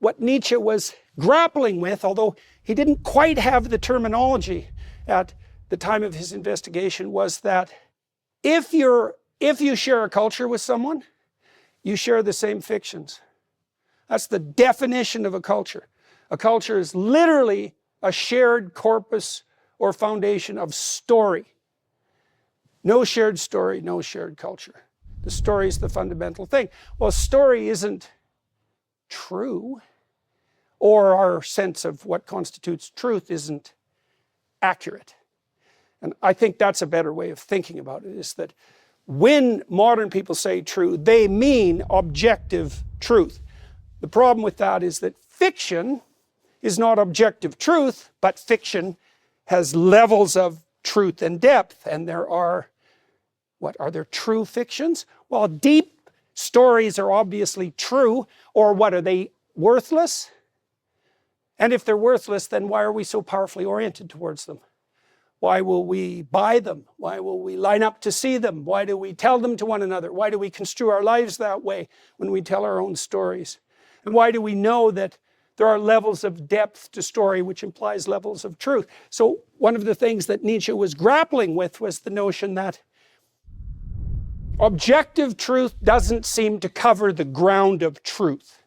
what Nietzsche was grappling with, although he didn't quite have the terminology at the time of his investigation, was that if you share a culture with someone, you share the same fictions. That's the definition of a culture. A culture is literally a shared corpus or foundation of story. No shared story, no shared culture. The story is the fundamental thing. Well, story isn't true, or our sense of what constitutes truth isn't accurate. And I think that's a better way of thinking about it, is that when modern people say true, they mean objective truth. The problem with that is that fiction is not objective truth, but fiction has levels of truth and depth, and there are, what are there, true fictions? Well, deep stories are obviously true, or what, are they worthless? And if they're worthless, then why are we so powerfully oriented towards them? Why will we buy them? Why will we line up to see them? Why do we tell them to one another? Why do we construe our lives that way when we tell our own stories? And why do we know that there are levels of depth to story, which implies levels of truth? So one of the things that Nietzsche was grappling with was the notion that objective truth doesn't seem to cover the ground of truth.